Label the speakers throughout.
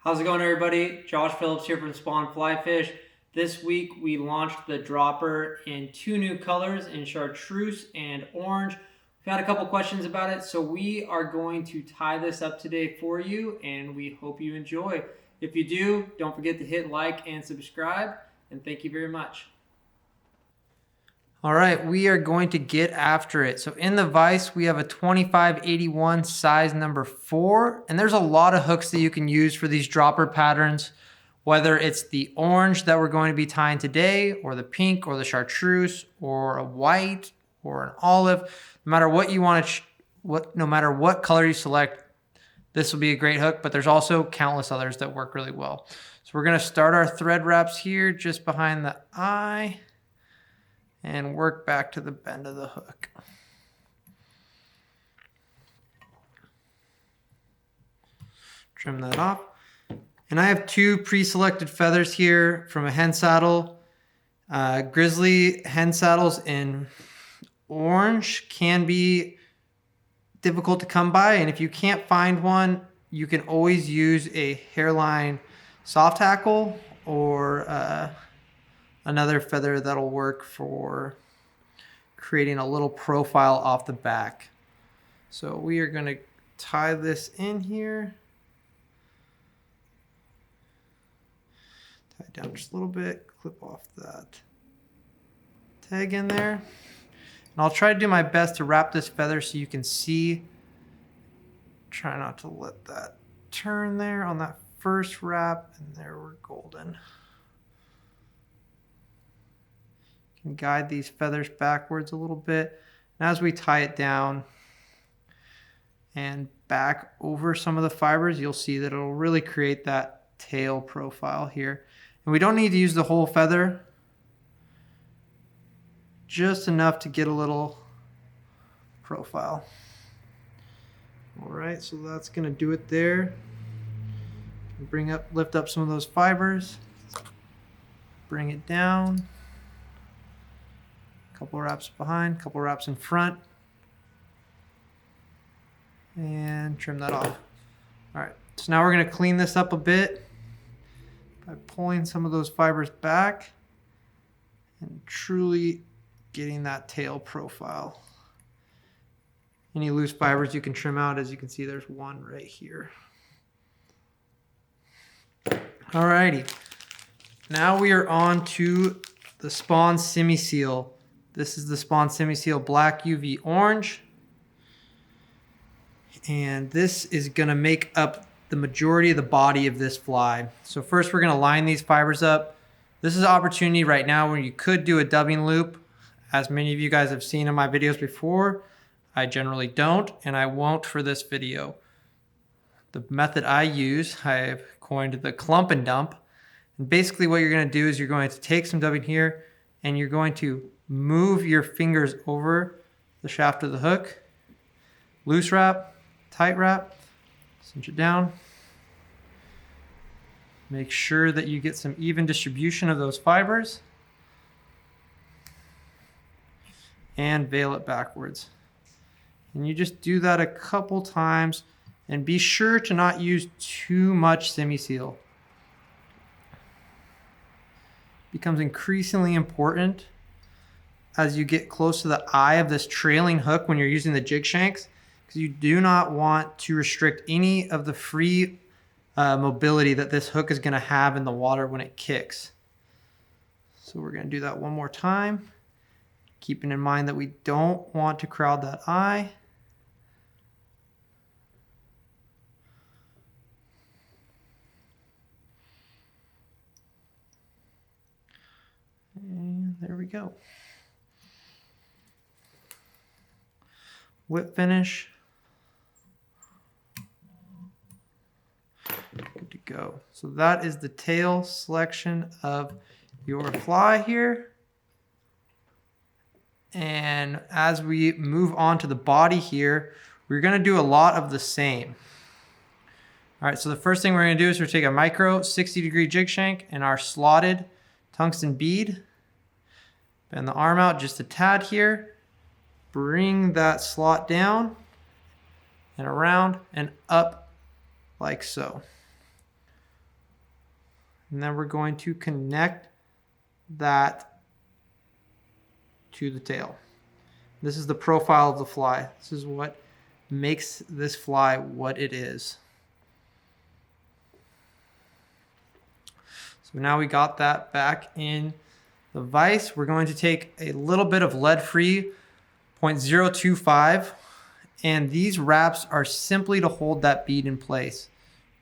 Speaker 1: How's it going, everybody? Josh Phillips here from Spawn Fly Fish. This week we launched the dropper in 2 new colors, in chartreuse and orange. We've had a couple questions about it, so we are going to tie this up today for you, and we hope you enjoy. If you do, don't forget to hit like and subscribe, and thank you very much. All right, we are going to get after it. So in the vise, we have a 2581 size number 4, and there's a lot of hooks that you can use for these dropper patterns, whether it's the orange that we're going to be tying today, or the pink, or the chartreuse, or a white, or an olive. No matter what you want to, no matter what color you select, this will be a great hook, but there's also countless others that work really well. So we're gonna start our thread wraps here just behind the eye, and work back to the bend of the hook. Trim that off. And I have 2 pre-selected feathers here from a hen saddle. Grizzly hen saddles in orange can be difficult to come by, and if you can't find one, you can always use a hairline soft hackle or another feather that'll work for creating a little profile off the back. So we are going to tie this in here. Tie it down just a little bit, clip off that tag in there. And I'll try to do my best to wrap this feather so you can see. Try not to let that turn there on that first wrap, and there we're golden. Can guide these feathers backwards a little bit. And as we tie it down and back over some of the fibers, you'll see that it'll really create that tail profile here. And we don't need to use the whole feather, just enough to get a little profile. All right, so that's gonna do it there. Lift up some of those fibers, bring it down. Couple wraps behind, couple wraps in front, and trim that off. All right, so now we're going to clean this up a bit by pulling some of those fibers back and truly getting that tail profile. Any loose fibers you can trim out. As you can see, there's one right here. All righty, now we are on to the Spawn Simi Seal. This is the Spawn Simi Seal Black UV Orange. And this is gonna make up the majority of the body of this fly. So first we're gonna line these fibers up. This is an opportunity right now where you could do a dubbing loop. As many of you guys have seen in my videos before, I generally don't, and I won't for this video. The method I use, I've coined the clump and dump. And basically what you're gonna do is you're going to take some dubbing here, and you're going to move your fingers over the shaft of the hook, loose wrap, tight wrap, cinch it down. Make sure that you get some even distribution of those fibers, and veil it backwards. And you just do that a couple times, and be sure to not use too much Simi Seal. It becomes increasingly important as you get close to the eye of this trailing hook when you're using the jig shanks, because you do not want to restrict any of the free mobility that this hook is going to have in the water when it kicks. So we're going to do that one more time, keeping in mind that we don't want to crowd that eye. And there we go. Whip finish. Good to go. So that is the tail selection of your fly here. And as we move on to the body here, we're going to do a lot of the same. All right, so the first thing we're going to do is we're going to take a micro 60-degree jig shank and our slotted tungsten bead. Bend the arm out just a tad here. Bring that slot down and around and up like so. And then we're going to connect that to the tail. This is the profile of the fly. This is what makes this fly what it is. So now we got that back in the vise. We're going to take a little bit of lead-free 0.025, and these wraps are simply to hold that bead in place.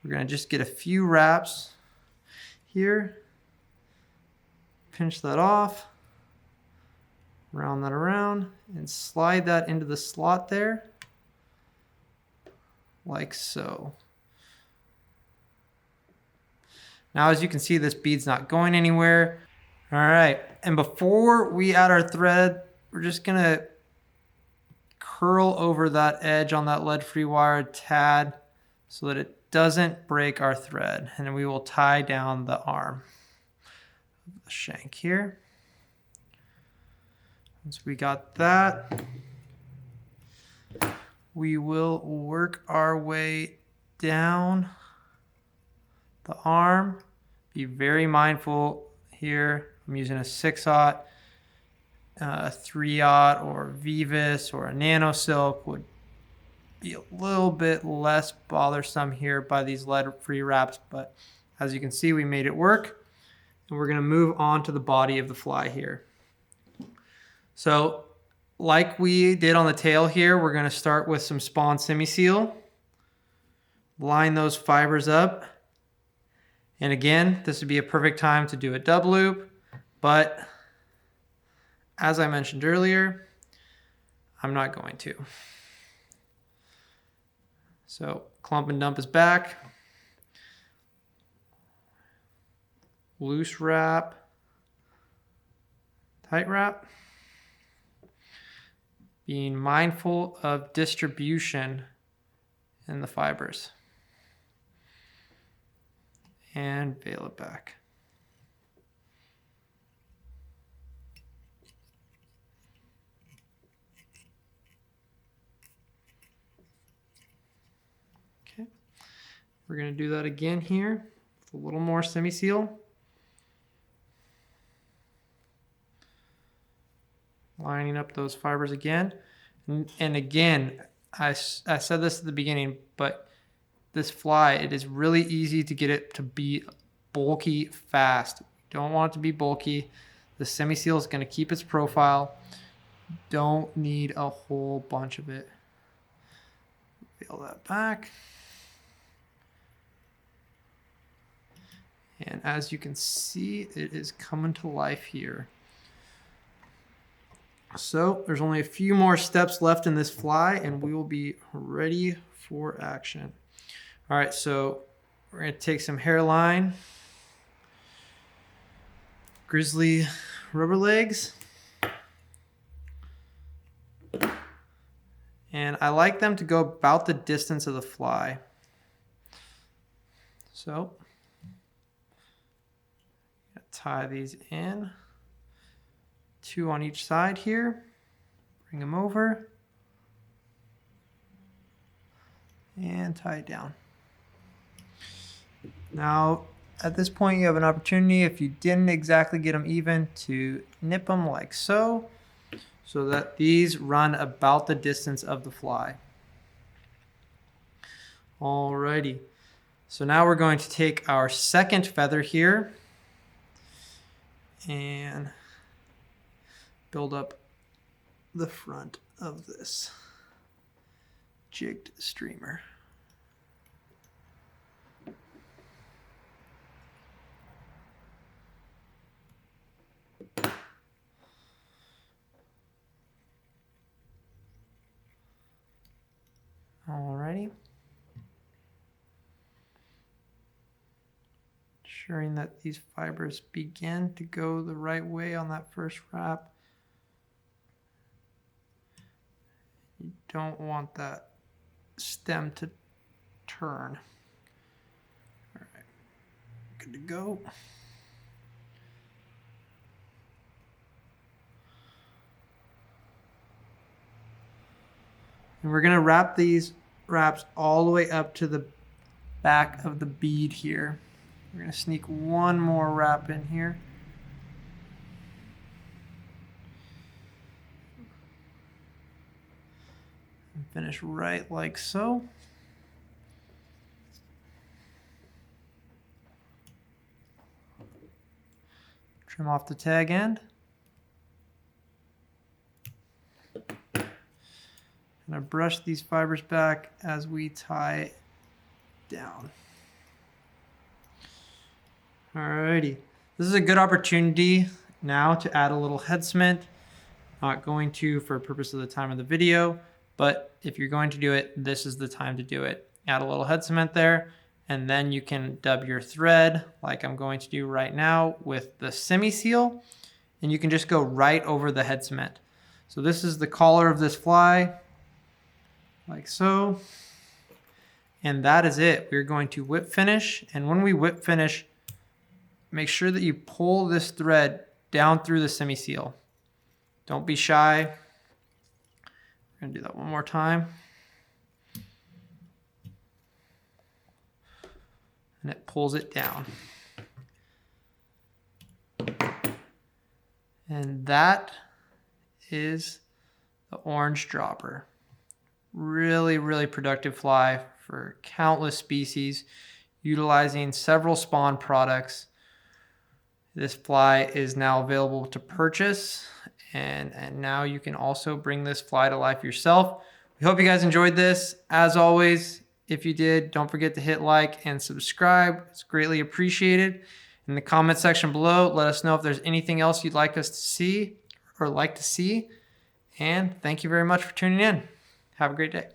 Speaker 1: We're going to just get a few wraps here, pinch that off, round that around, and slide that into the slot there, like so. Now, as you can see, this bead's not going anywhere. All right, and before we add our thread, we're just gonna curl over that edge on that lead-free wire a tad so that it doesn't break our thread, and then we will tie down the arm of the shank here. Once we got that, we will work our way down the arm. Be very mindful here. I'm using a 6/0, 3/0, or Vivis, or a nano silk would be a little bit less bothersome here by these lead-free wraps, but as you can see, we made it work. And we're gonna move on to the body of the fly here. So like we did on the tail here, we're gonna start with some spawn Simi seal. Line those fibers up. And again, this would be a perfect time to do a dub loop, but as I mentioned earlier, I'm not going to. So clump and dump is back. Loose wrap, tight wrap. Being mindful of distribution in the fibers. And veil it back. Okay, we're going to do that again here with a little more Simi seal. Lining up those fibers again. And again, I said this at the beginning, but this fly, it is really easy to get it to be bulky fast. Don't want it to be bulky. The Simi seal is going to keep its profile. Don't need a whole bunch of it. Peel that back. And as you can see, it is coming to life here. So there's only a few more steps left in this fly and we will be ready for action. All right, so we're gonna take some hairline, grizzly rubber legs, and I like them to go about the distance of the fly. So tie these in, 2 on each side here, bring them over, and tie it down. Now, at this point, you have an opportunity, if you didn't exactly get them even, to nip them like so that these run about the distance of the fly. Alrighty, so now we're going to take our second feather here and build up the front of this jigged streamer. Alrighty. Ensuring that these fibers begin to go the right way on that first wrap. You don't want that stem to turn. All right, good to go. And we're gonna wrap these wraps all the way up to the back of the bead here. We're gonna sneak one more wrap in here. And finish right like so. Trim off the tag end. I'm gonna brush these fibers back as we tie down. Alrighty, this is a good opportunity now to add a little head cement. Not going to for purpose of the time of the video, but if you're going to do it, this is the time to do it. Add a little head cement there, and then you can dub your thread like I'm going to do right now with the Simi seal, and you can just go right over the head cement. So this is the collar of this fly, like so. And that is it. We're going to whip finish, and when we whip finish, make sure that you pull this thread down through the Simi seal. Don't be shy. We're gonna do that one more time. And it pulls it down. And that is the orange dropper. Really, really productive fly for countless species, utilizing several spawn products. This fly is now available to purchase, and now you can also bring this fly to life yourself. We hope you guys enjoyed this. As always, if you did, don't forget to hit like and subscribe. It's greatly appreciated. In the comment section below, let us know if there's anything else you'd like us to see or like to see. And thank you very much for tuning in. Have a great day.